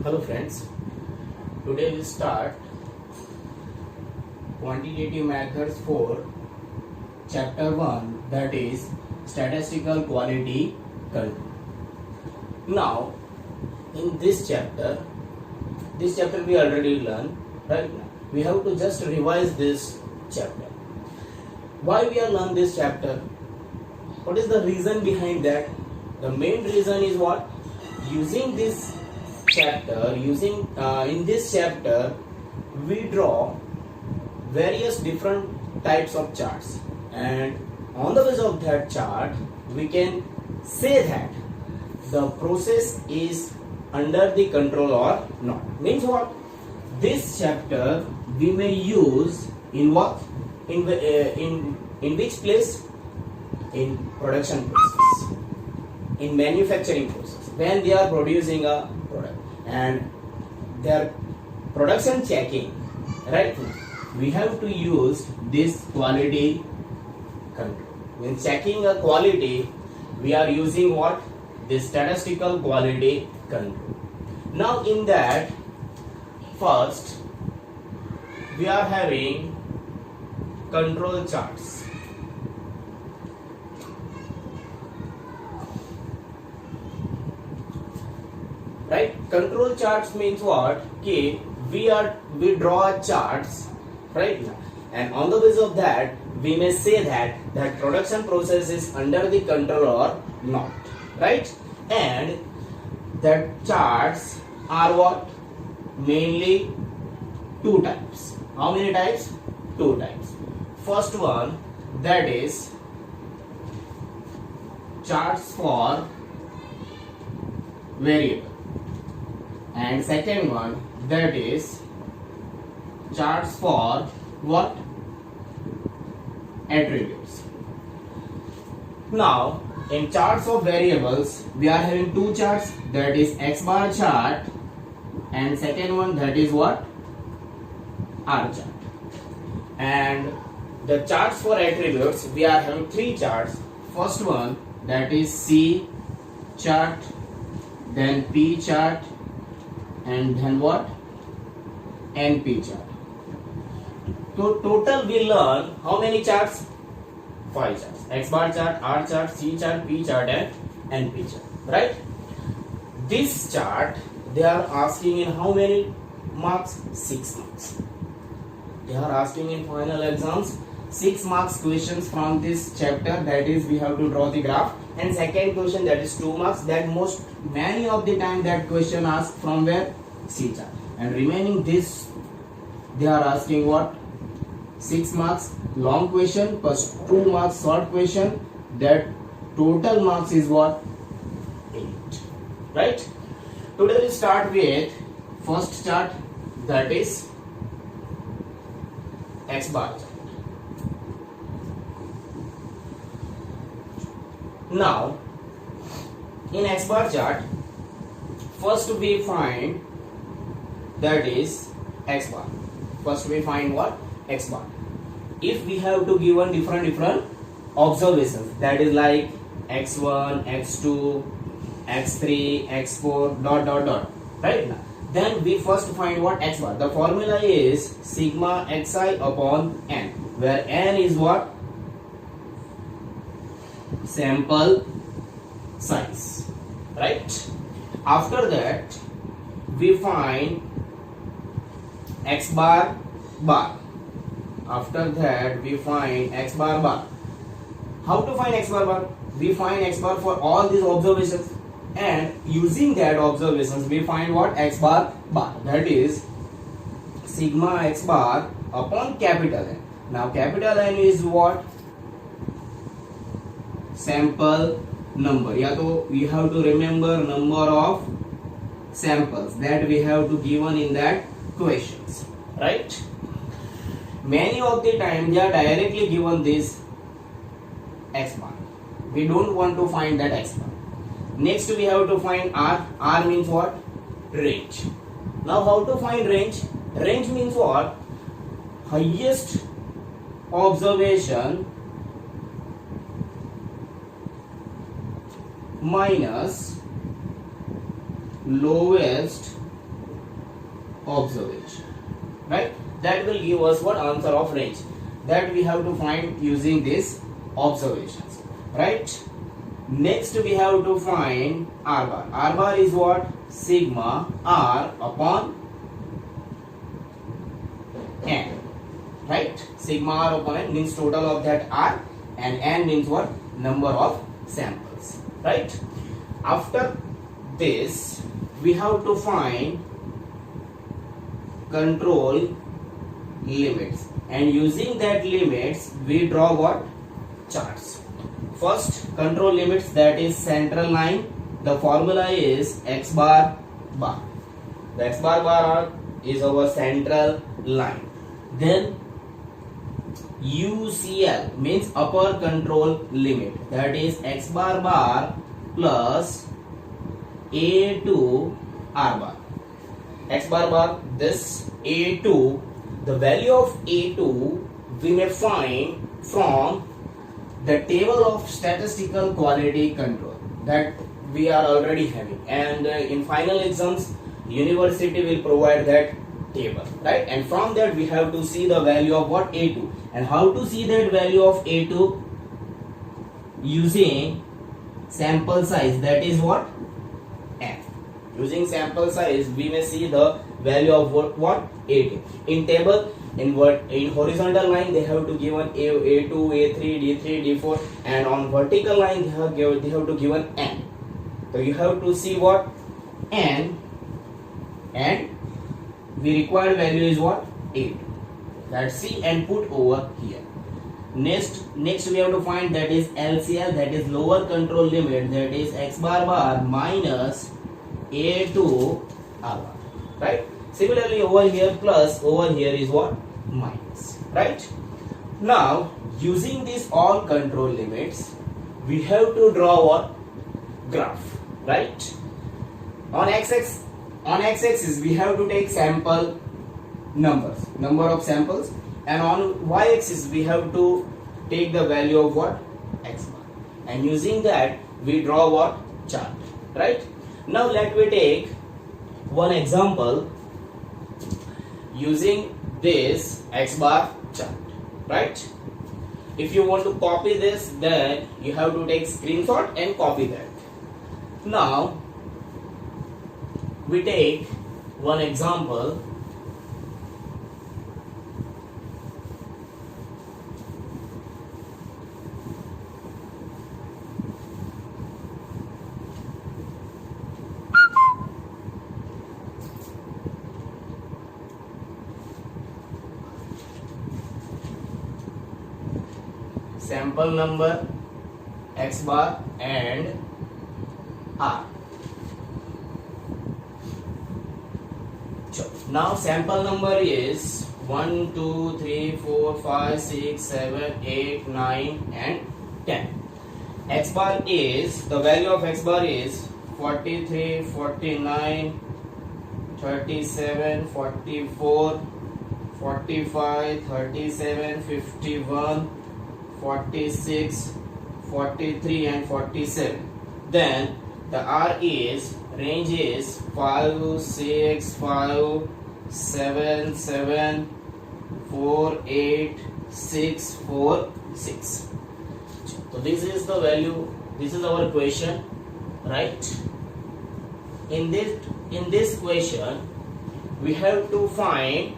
Hello friends, today we start quantitative methods for chapter 1, that is statistical quality control. Now in this chapter we already learned, right? We have to just revise this chapter. Why we are learn this chapter? What is the reason behind that? The main reason is what? Using this chapter, in this chapter we draw various different types of charts, and on the basis of that chart we can say that the process is under the control or not. Means what? This chapter we may use in what? In which place? In production process, in manufacturing process, when they are producing a product and their production checking, right? We have to use this quality control. When checking a quality, we are using what? This statistical quality control. Now in that, first we are having control charts. Right? Control charts means what? Okay, we draw charts, right? And on the basis of that, we may say that production process is under the control or not, right? And the charts are what? Mainly two types. How many types? Two types. First one, that is charts for variable, and second one, that is charts for what? Attributes. Now in charts of variables we are having two charts, that is X bar chart, and second one, that is what? R chart. And the charts for attributes we are having three charts. First one, that is C chart, then P chart, and then what? NP chart. So total we learn how many charts? 5 charts. X bar chart, R chart, C chart, P chart, and NP chart. Right? This chart they are asking in how many marks? 6 marks. They are asking in final exams 6 marks questions from this chapter, that is we have to draw the graph, and second question, that is 2 marks. That many of the time that question asked from where? C chart. And remaining this they are asking what? 6 marks long question plus 2 marks short question. That total marks is what? 8. Right? Today we start with first chart, that is X bar chart. Now in X bar chart, first we find, that is X bar. First we find what? X bar. If we have to give one different observations, that is like x1, x2, x3, x4, dot, right? Then we first find what? X bar. The formula is sigma xi upon n, where n is what? Sample size, right? After that we find X bar bar. After that we find X bar bar. How to find X bar bar? We find X bar for all these observations, and using that observations we find what? X bar bar. That is sigma X bar upon capital N. Now capital N is what? Sample number. Yeah, so we have to remember number of samples that we have to given in that questions, right? Many of the time they are directly given this X bar. We don't want to find that X bar. Next we have to find R. R means what? Range. Now how to find range? Range means what? Highest observation minus lowest observation, right? That will give us what answer of range that we have to find using these observations, right? Next we have to find R bar. R bar is what? Sigma R upon N, right? Sigma R upon N means total of that R, and N means what? Number of samples, right? After this we have to find control limits, and using that limits we draw what? Charts. First control limits, that is central line. The formula is x bar bar. The x bar is our central line. Then UCL means upper control limit, that is x bar plus A2 R bar. X bar, this A2, the value of A2 we may find from the table of statistical quality control that we are already having, and in final exams university will provide that table, right? And from that we have to see the value of what? A2. And how to see that value of A2? Using sample size, that is what? N. Using sample size we may see the value of what? A2. In table, in horizontal line they have to give an A2, A3, D3, D4, and on vertical line they have to give an N. So you have to see what? N, and the required value is what? 8. That's C, and put over here. Next we have to find, that is LCL, that is lower control limit, that is x bar minus A2 R bar, right? Similarly over here plus, over here is what? Minus, right? Now using these all control limits we have to draw what? Graph, right? On x-axis we have to take sample numbers, number of samples, and on y-axis we have to take the value of what? X bar, and using that we draw what? Chart, right? Now let me take one example using this x bar chart, right? If you want to copy this, then you have to take screenshot and copy that. Now we take one example. Sample number x bar and R. Now sample number is 1, 2, 3, 4, 5, 6, 7, 8, 9 and 10. X bar is, the value of x bar is 43, 49, 37, 44, 45, 37, 51, 46, 43 and 47. Then the R is, range is 5, 6, 5, 7, 7, 4, 8, 6, 4, 6. So this is the value, this is our question, right? In this question we have to find,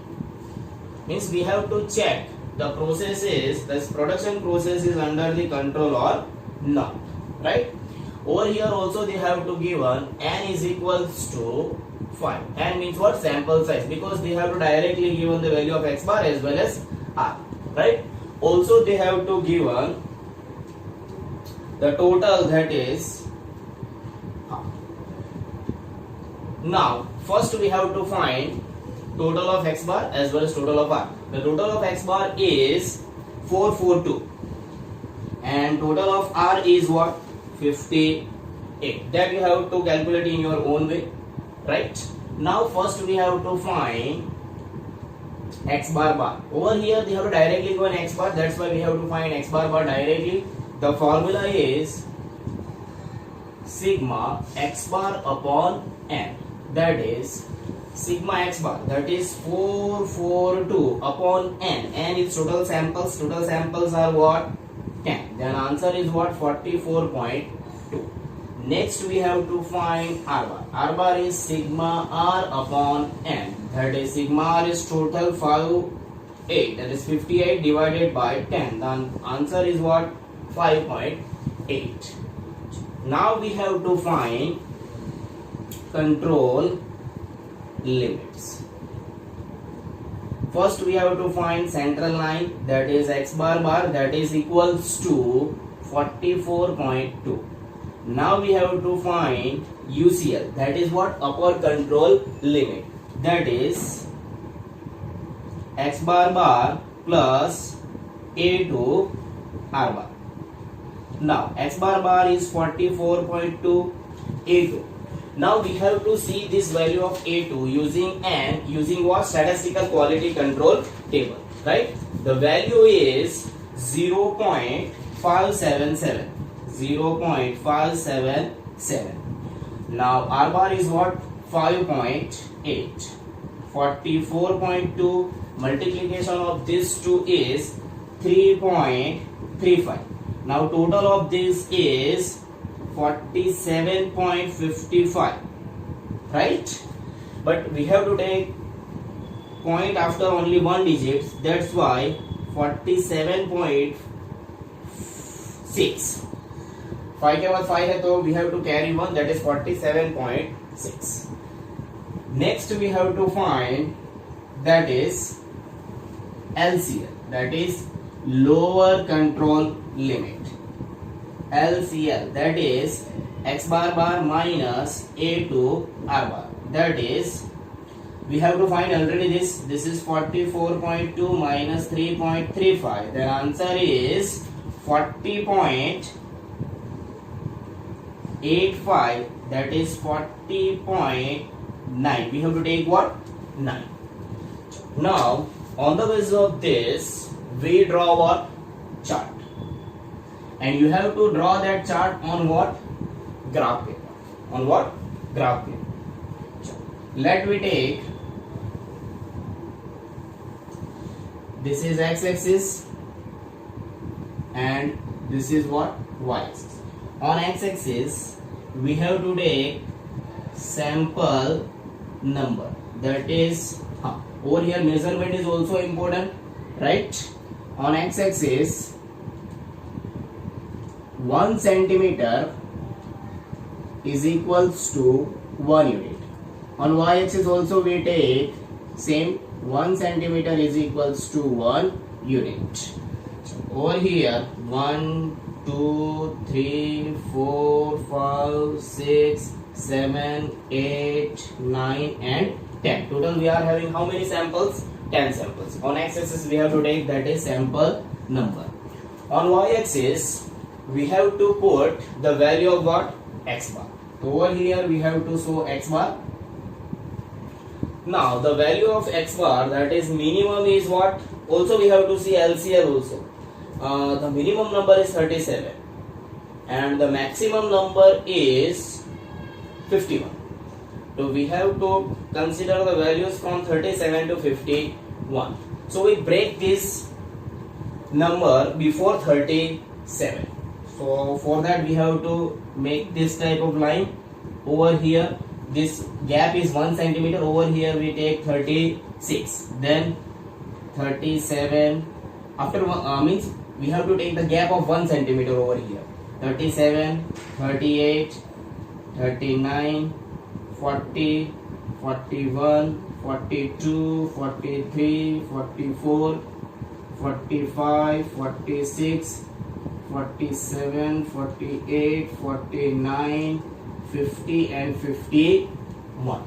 means we have to check the process is, this production process is under the control or not, right? Over here also they have to give n is equals to 5. N means what? Sample size, because they have to directly given the value of x bar as well as R, right? Also they have to given the total, that is half. Now first we have to find total of x bar as well as total of R. The total of x bar is 442 and total of R is what? 58. That you have to calculate in your own way, right? Now first we have to find x bar. Over here they have to directly go an x bar, that's why we have to find x bar directly. The formula is sigma x bar upon n, that is sigma x bar, that is 442 upon n. N is total samples. Total samples are what? 10. Then answer is what? 44.2. Next we have to find R bar. R bar is sigma r upon n. That is sigma r is total 8. That is 58 divided by 10. The answer is what? 5.8. Now we have to find control limits. First we have to find central line, that is x bar bar, that is equals to 44.2. Now we have to find UCL, that is what? Upper control limit, that is x bar bar plus A2 R bar. Now x bar bar is 44.2, A2. Now we have to see this value of A2 using n, using what? Statistical quality control table, right? The value is 0.577. 0.577. Now R bar is what? 5.8. 44.2 multiplication of these two is 3.35. Now total of this is 47.55, right? But we have to take point after only one digit, that's why 47.6. 5 के बाद 5 है तो we have to carry 1, that is 47.6. Next we have to find, that is LCL, that is lower control limit. LCL, that is x bar bar minus A2 R bar, that is we have to find already this is 44.2 minus 3.35. the answer is 40.85, that is 40.9. we have to take what? 9. Now on the basis of this we draw what? Chart. And you have to draw that chart on what? Graph paper. On what? Graph paper. Let me take, this is x-axis and this is what? Y-axis. On x-axis we have to take sample number, that is over here measurement is also important, right? On x-axis 1 centimeter is equals to 1 unit. On y-axis also we take same, 1 centimeter is equals to 1 unit. Over here 1, 2, 3, 4, 5, 6, 7, 8, 9 and 10. Total we are having how many samples? 10 samples. On x-axis we have to take, that is sample number. On y-axis we have to put the value of what? X bar. So over here we have to show X bar. Now the value of X bar, that is minimum is what? Also we have to see LCL also. The minimum number is 37 and the maximum number is 51. So we have to consider the values from 37 to 51. So we break this number before 37. So for that we have to make this type of line. Over here this gap is 1 centimeter. Over here we take 36, then 37. After means we have to take the gap of 1 centimeter over here. 37, 38, 39, 40, 41, 42, 43, 44, 45, 46, 47, 48, 49, 50 and 51.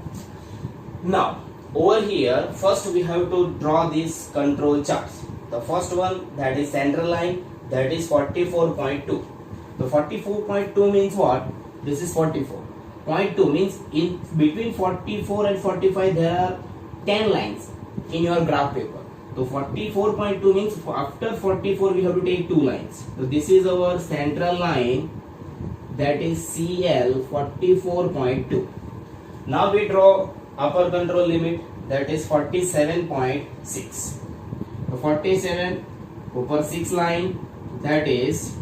Now over here first we have to draw these control charts. The first one, that is central line, that is 44.2. The 44.2 means what? This is 44.2 means in between 44 and 45 there are 10 lines in your graph paper. So 44.2 means after 44 we have to take 2 lines. So this is our central line, that is CL 44.2. Now we draw upper control limit, that is 47.6. So 47 ऊपर 6 line, that is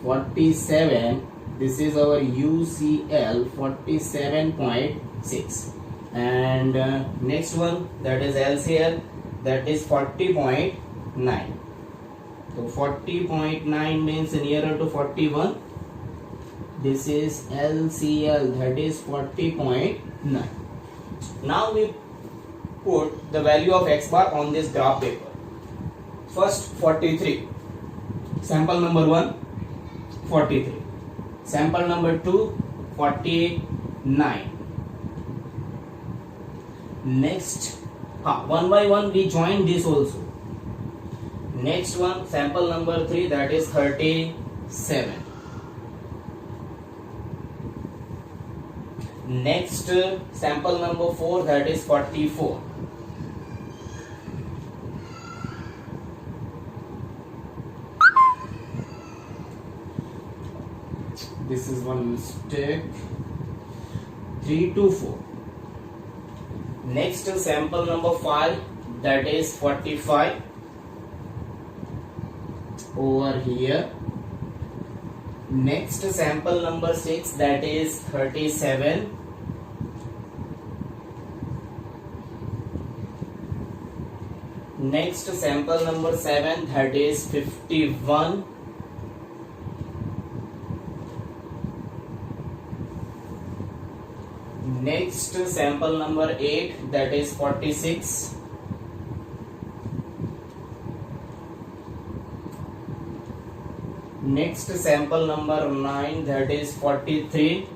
47. This is our UCL 47.6, and next one, that is LCL, that is 40.9. So 40.9 means nearer to 41. This is LCL, that is 40.9. Now we put the value of X bar on this graph paper. First 43, sample number 1 43, sample number 2 49. Next one by one we join this also. Next one, sample number 3, that is 37. Next sample number 4, that is 44. This is one mistake. 3 to 4. Next sample number 5, that is 45 over here. Next sample number 6, that is 37. Next sample number 7, that is 51. Next sample number 8, that is 46. Next sample number 9, that is 43.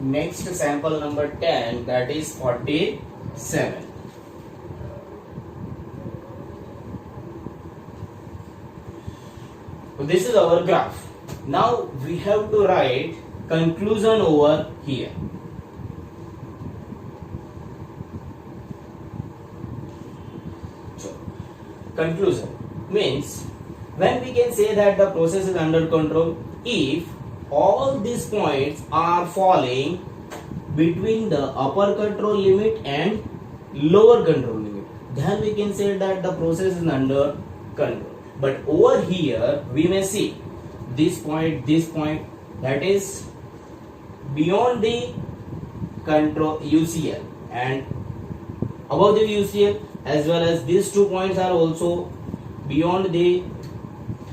Next sample number 10, that is 47. So this is our graph. Now we have to write conclusion over here. So, conclusion means when we can say that the process is under control if all these points are falling between the upper control limit and lower control limit, then we can say that the process is under control. But over here we may see this point, that is beyond the control UCL, and above the UCL, as well as these 2 points are also beyond the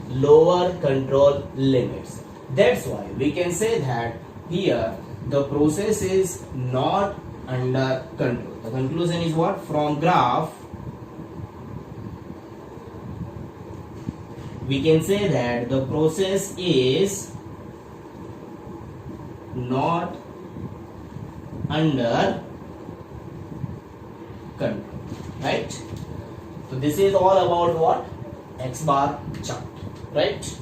lower control limits. That's why we can say that here the process is not under control. The conclusion is what? From graph we can say that the process is not under control, right? So this is all about what? X bar chart, right?